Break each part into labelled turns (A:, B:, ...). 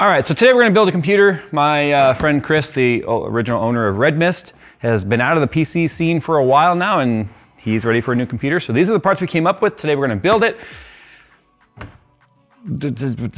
A: All right, so today we're gonna build a computer. My friend Chris, the original owner of Red Mist, has been out of the PC scene for a while now, and he's ready for a new computer. So these are the parts we came up with. Today we're gonna build it.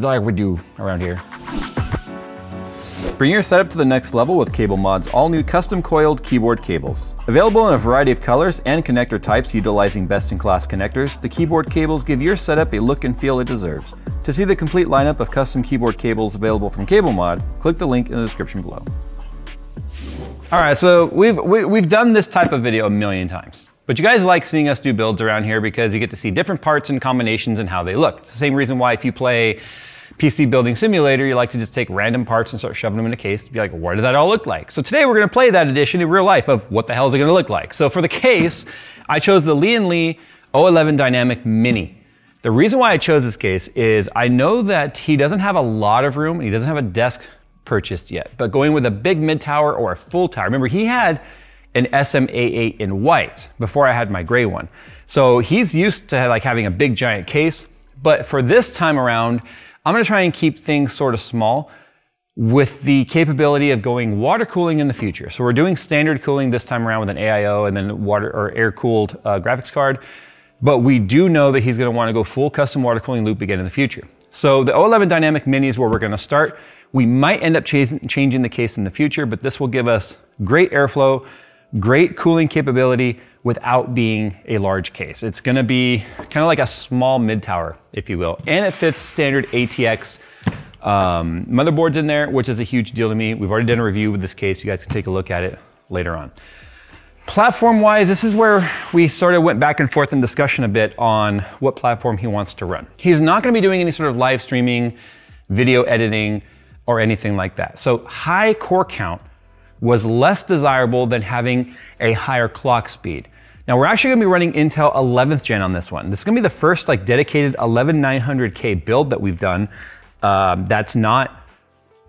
A: Like we do around here. Bring your setup to the next level with Cable Mod's all-new custom coiled keyboard cables. Available in a variety of colors and connector types utilizing best-in-class connectors, the keyboard cables give your setup a look and feel it deserves. To see the complete lineup of custom keyboard cables available from Cable Mod, click the link in the description below. All right, so we've done this type of video a million times. But you guys like seeing us do builds around here because you get to see different parts and combinations and how they look. It's the same reason why if you play PC Building Simulator, you like to just take random parts and start shoving them in a case to be like, what does that all look like? So today we're gonna play that edition in real life of what the hell is it gonna look like? So for the case, I chose the Lian-Li 011 Dynamic Mini. The reason why I chose this case is I know that he doesn't have a lot of room and he doesn't have a desk purchased yet, but going with a big mid tower or a full tower. Remember, he had an SM-A8 in white before I had my gray one. So he's used to like having a big giant case, but for this time around, I'm gonna try and keep things sort of small with the capability of going water cooling in the future. So we're doing standard cooling this time around with an AIO and then water or air cooled graphics card. But we do know that he's gonna wanna go full custom water cooling loop again in the future. So the 011 Dynamic Mini is where we're gonna start. We might end up changing the case in the future, but this will give us great airflow, great cooling capability without being a large case. It's gonna be kind of like a small mid tower, if you will. And it fits standard ATX motherboards in there, which is a huge deal to me. We've already done a review with this case. You guys can take a look at it later on. Platform-wise, this is where we sort of went back and forth in discussion a bit on what platform he wants to run. He's not gonna be doing any sort of live streaming, video editing, or anything like that. So high core count was less desirable than having a higher clock speed. Now we're actually gonna be running Intel 11th gen on this one. This is gonna be the first like dedicated 11900K build that we've done. That's not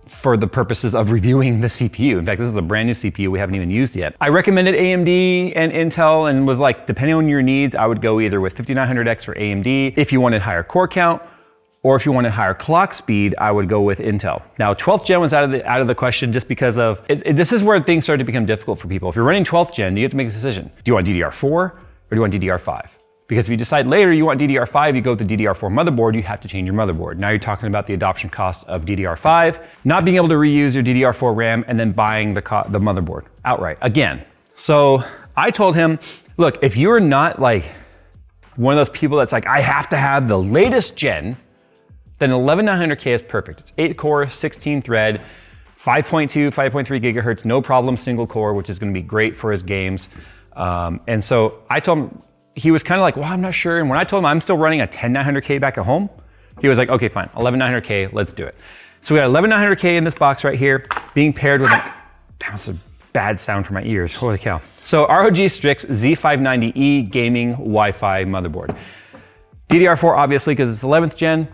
A: for the purposes of reviewing the CPU. In fact, this is a brand new CPU we haven't even used yet. I recommended AMD and Intel and was like, depending on your needs, I would go either with 5900X for AMD if you wanted higher core count, or if you wanted higher clock speed, I would go with Intel. Now, 12th gen was out of the question just because of, this is where things start to become difficult for people. If you're running 12th gen, you have to make a decision. Do you want DDR4 or do you want DDR5? Because if you decide later you want DDR5, you go with the DDR4 motherboard, you have to change your motherboard. Now you're talking about the adoption cost of DDR5, not being able to reuse your DDR4 RAM and then buying the motherboard outright again. So I told him, look, if you're not like one of those people that's like, I have to have the latest gen, then 11900K is perfect. It's 8 core, 16 thread, 5.2, 5.3 gigahertz, no problem, single core, which is gonna be great for his games. And so I told him, he was kind of like, well, I'm not sure. And when I told him I'm still running a 10900K back at home, he was like, okay, fine, 11900K, let's do it. So we got 11900K in this box right here, being paired with that's a bad sound for my ears, holy cow. So ROG Strix Z590E gaming Wi-Fi motherboard. DDR4, obviously, because it's 11th gen.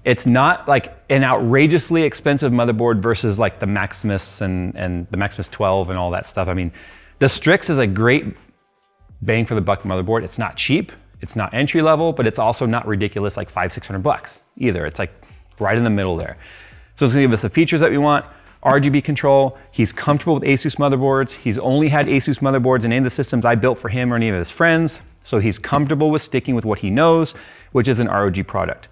A: It's not like an outrageously expensive motherboard versus like the Maximus and the Maximus 12 and all that stuff. I mean, the Strix is a great bang for the buck motherboard. It's not cheap, it's not entry level, but it's also not ridiculous like $500-600 either. It's like right in the middle there. So it's gonna give us the features that we want. RGB control, he's comfortable with Asus motherboards. He's only had Asus motherboards in any of the systems I built for him or any of his friends. So he's comfortable with sticking with what he knows, which is an ROG product.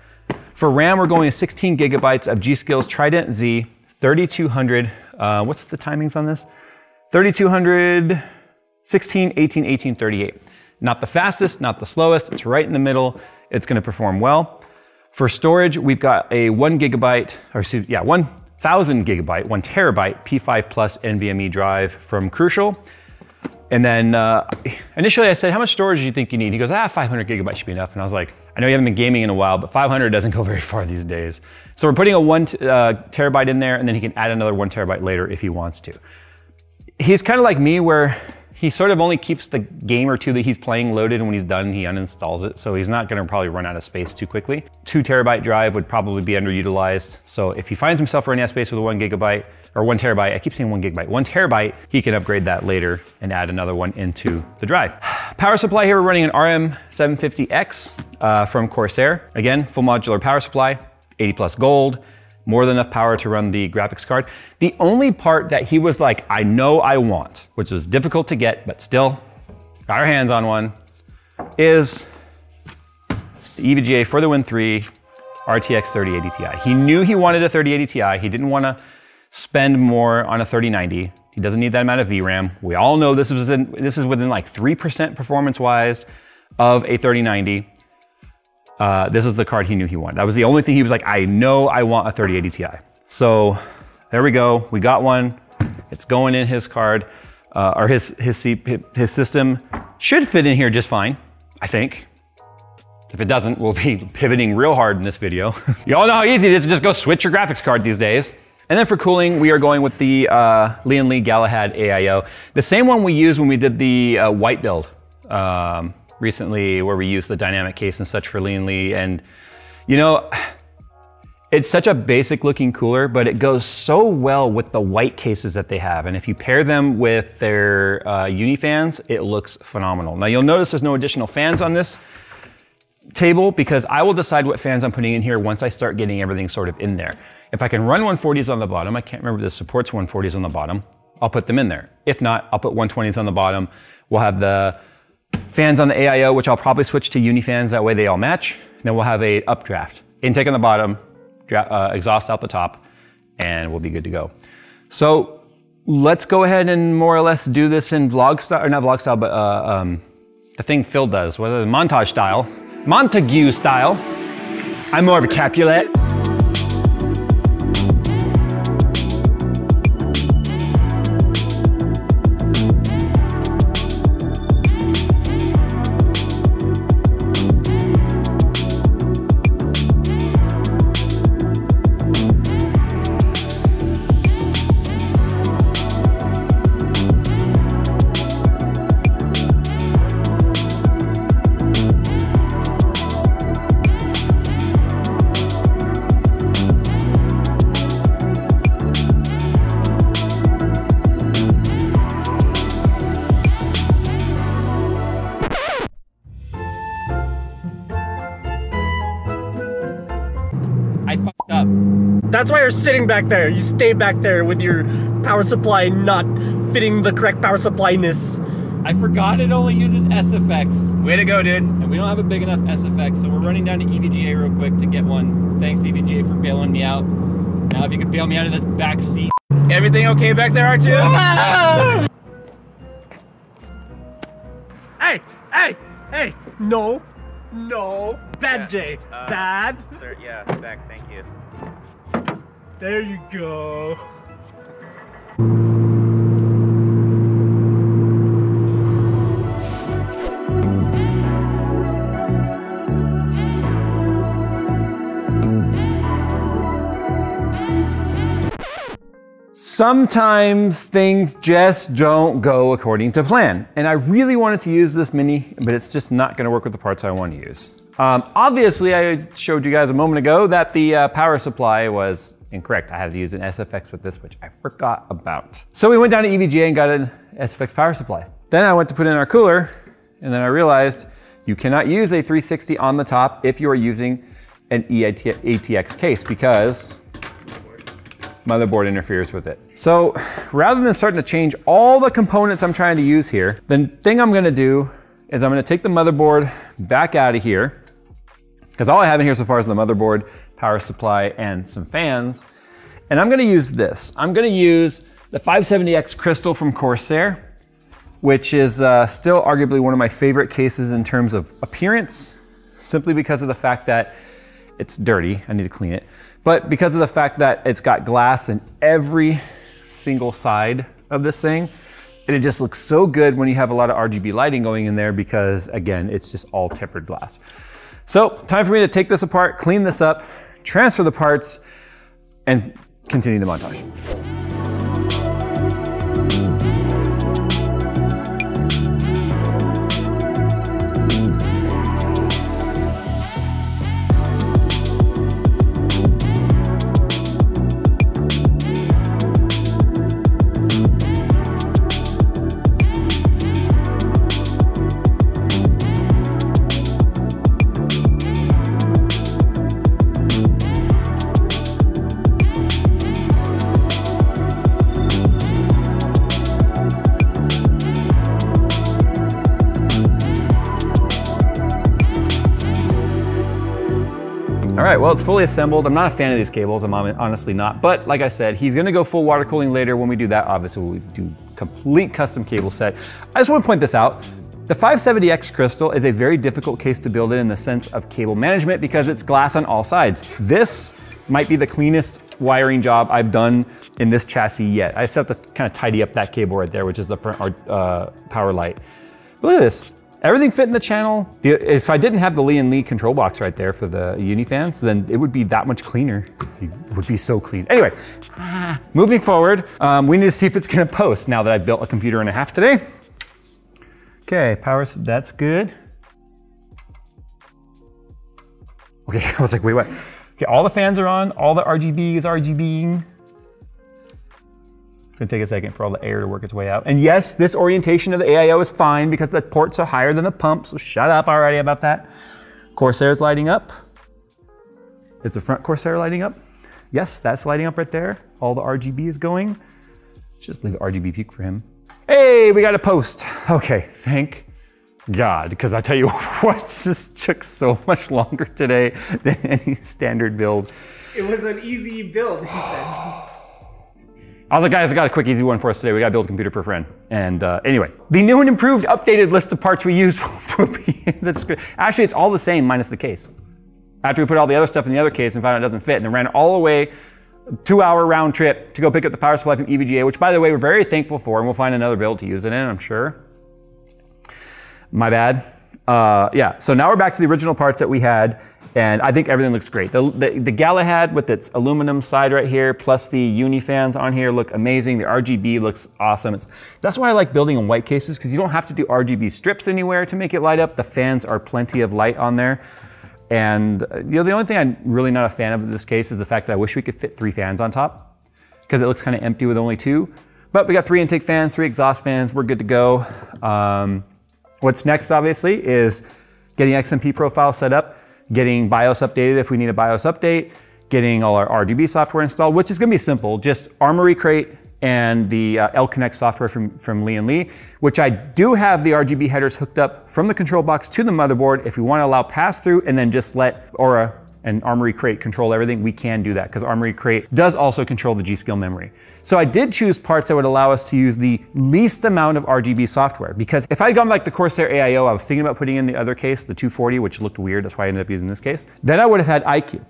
A: For RAM, we're going to 16 gigabytes of G.Skill's Trident Z 3200. What's the timings on this? 3200, 16, 18, 18, 38. Not the fastest, not the slowest. It's right in the middle. It's going to perform well. For storage, we've got a 1 gigabyte, or excuse me, yeah, 1000 gigabyte, 1 terabyte P5 Plus NVMe drive from Crucial. And then initially I said, how much storage do you think you need? He goes, 500 gigabytes should be enough. And I was like, I know you haven't been gaming in a while, but 500 doesn't go very far these days. So we're putting a 1 terabyte in there, and then he can add another 1 terabyte later if he wants to. He's kind of like me where he sort of only keeps the game or two that he's playing loaded, and when he's done, he uninstalls it. So he's not gonna probably run out of space too quickly. 2 terabyte drive would probably be underutilized. So if he finds himself running out of space with a 1 gigabyte, or 1 terabyte, I keep saying 1 gigabyte, 1 terabyte, he can upgrade that later and add another one into the drive. Power supply here, we're running an RM850X from Corsair. Again, full modular power supply, 80 plus gold, more than enough power to run the graphics card. The only part that he was like, I know I want, which was difficult to get, but still got our hands on one, is the EVGA for the Win 3 RTX 3080 Ti. He knew he wanted a 3080 Ti. He didn't want to spend more on a 3090. He doesn't need that amount of VRAM. We all know this is within like 3% performance-wise of a 3090. This is the card he knew he wanted. That was the only thing he was like, I know I want a 3080 Ti. So there we go. We got one. It's going in his card, or his system should fit in here just fine, I think. If it doesn't, we'll be pivoting real hard in this video. You all know how easy it is to just go switch your graphics card these days. And then for cooling, we are going with the Lian-Li Galahad AIO. The same one we used when we did the white build recently, where we used the dynamic case and such for Lian-Li. And you know, it's such a basic looking cooler, but it goes so well with the white cases that they have. And if you pair them with their Uni-Fans, it looks phenomenal. Now you'll notice there's no additional fans on this table because I will decide what fans I'm putting in here once I start getting everything sort of in there. If I can run 140s on the bottom, I can't remember if this supports 140s on the bottom, I'll put them in there. If not, I'll put 120s on the bottom. We'll have the fans on the AIO, which I'll probably switch to Uni-Fans, that way they all match. Then we'll have a updraft. Intake on the bottom, exhaust out the top, and we'll be good to go. So let's go ahead and more or less do this in vlog style, or not vlog style, but the thing Phil does, whether montage style, Montague style. I'm more of a Capulet.
B: I fucked up.
C: That's why you're sitting back there. You stay back there with your power supply not fitting the correct power supply-ness.
B: I forgot it only uses SFX. Way to go, dude. And we don't have a big enough SFX, so we're running down to EVGA real quick to get one. Thanks, EVGA, for bailing me out. Now, if you could bail me out of this back seat. Everything okay back there, R2?
C: Ah! Hey, hey, hey, no, no. Bad, yeah. Jay, bad.
B: Sir, yeah, back, thank you.
C: There you go.
A: Sometimes things just don't go according to plan. And I really wanted to use this Mini, but it's just not gonna work with the parts I want to use. Obviously, I showed you guys a moment ago that the power supply was incorrect. I had to use an SFX with this, which I forgot about. So we went down to EVGA and got an SFX power supply. Then I went to put in our cooler, and then I realized you cannot use a 360 on the top if you are using an ATX case because motherboard interferes with it. So rather than starting to change all the components I'm trying to use here, the thing I'm gonna do is I'm gonna take the motherboard back out of here, because all I have in here so far is the motherboard, power supply, and some fans. And I'm gonna use this. I'm gonna use the 570X Crystal from Corsair, which is still arguably one of my favorite cases in terms of appearance, simply because of the fact that it's dirty, I need to clean it. But because of the fact that it's got glass in every single side of this thing, and it just looks so good when you have a lot of RGB lighting going in there because, again, it's just all tempered glass. So, time for me to take this apart, clean this up, transfer the parts, and continue the montage. right, well, it's fully assembled. I'm not a fan of these cables, I'm honestly not. But like I said, he's gonna go full water cooling later. When we do that, obviously we'll do complete custom cable set. I just wanna point this out. The 570X crystal is a very difficult case to build in the sense of cable management because it's glass on all sides. This might be the cleanest wiring job I've done in this chassis yet. I still have to kind of tidy up that cable right there, which is the front power light. But look at this. Everything fit in the channel. If I didn't have the Lian-Li control box right there for the Uni-Fans, then it would be that much cleaner. It would be so clean. Anyway, moving forward, we need to see if it's gonna post now that I've built a computer and a half today. Okay, power, that's good. Okay, I was like, wait, what? Okay, all the fans are on, all the RGB is RGBing. It's gonna take a second for all the air to work its way out. And yes, this orientation of the AIO is fine because the ports are higher than the pump, so shut up already about that. Corsair's lighting up. Is the front Corsair lighting up? Yes, that's lighting up right there. All the RGB is going. Let's just leave the RGB peak for him. Hey, we got a post. Okay, thank God, because I tell you what, this took so much longer today than any standard build.
C: It was an easy build, he said.
A: I was like, guys, I got a quick, easy one for us today. We got to build a computer for a friend. And anyway, the new and improved updated list of parts we used will be in the description. Actually, it's all the same minus the case. After we put all the other stuff in the other case and found out it doesn't fit, and then ran all the way 2-hour round trip to go pick up the power supply from EVGA, which by the way, we're very thankful for, and we'll find another build to use it in, I'm sure. My bad. Yeah, so now we're back to the original parts that we had, and I think everything looks great. The Galahad with its aluminum side right here, plus the Uni-Fans on here look amazing. The RGB looks awesome. That's why I like building in white cases, because you don't have to do RGB strips anywhere to make it light up. The fans are plenty of light on there. And you know, the only thing I'm really not a fan of in this case is the fact that I wish we could fit 3 fans on top, because it looks kind of empty with only 2. But we got 3 intake fans, 3 exhaust fans, we're good to go. What's next, obviously, is getting XMP profile set up, getting BIOS updated if we need a BIOS update, getting all our RGB software installed, which is gonna be simple, just Armory Crate and the L-Connect software from Lian-Li, which I do have the RGB headers hooked up from the control box to the motherboard. If we wanna allow pass-through and then just let Aura and Armory Crate control everything, we can do that, because Armory Crate does also control the G.Skill memory. So I did choose parts that would allow us to use the least amount of RGB software, because if I had gone like the Corsair AIO, I was thinking about putting in the other case, the 240, which looked weird, that's why I ended up using this case. Then I would have had IQ.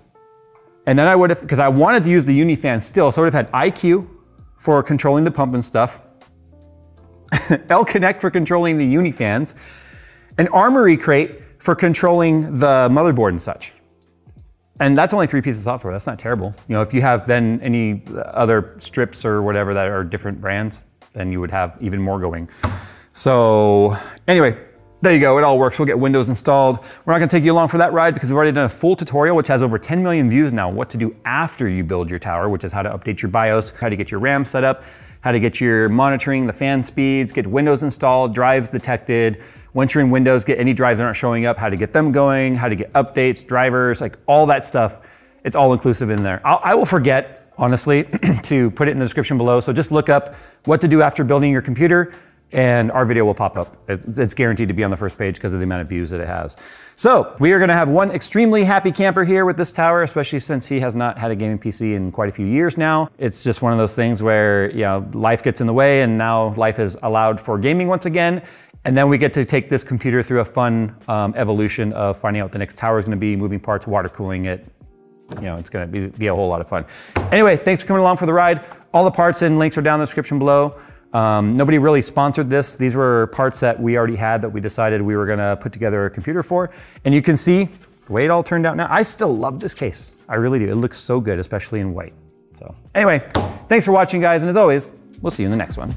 A: And then I would have, because I wanted to use the Uni-Fan still, so I would have had IQ for controlling the pump and stuff, L-Connect for controlling the Uni-Fans, and Armory Crate for controlling the motherboard and such. And that's only 3 pieces of software, that's not terrible. You know, if you have then any other strips or whatever that are different brands, then you would have even more going. So anyway, there you go, it all works. We'll get Windows installed. We're not gonna take you along for that ride because we've already done a full tutorial, which has over 10 million views now, what to do after you build your tower, which is how to update your BIOS, how to get your RAM set up, how to get your monitoring, the fan speeds, get Windows installed, drives detected. Once you're in Windows, get any drives that aren't showing up, how to get them going, how to get updates, drivers, like all that stuff. It's all inclusive in there. I will forget, honestly, to put it in the description below. So just look up what to do after building your computer, and our video will pop up. It's guaranteed to be on the first page because of the amount of views that it has. So we are gonna have one extremely happy camper here with this tower, especially since he has not had a gaming PC in quite a few years now. It's just one of those things where, you know, life gets in the way, and now life is allowed for gaming once again. And then we get to take this computer through a fun evolution of finding out what the next tower is gonna be, moving parts, water cooling it. You know, it's gonna be a whole lot of fun. Anyway, thanks for coming along for the ride. All the parts and links are down in the description below. Nobody really sponsored this. These were parts that we already had that we decided we were gonna put together a computer for. And you can see the way it all turned out now. I still love this case. I really do. It looks so good, especially in white. So anyway, thanks for watching, guys. And as always, we'll see you in the next one.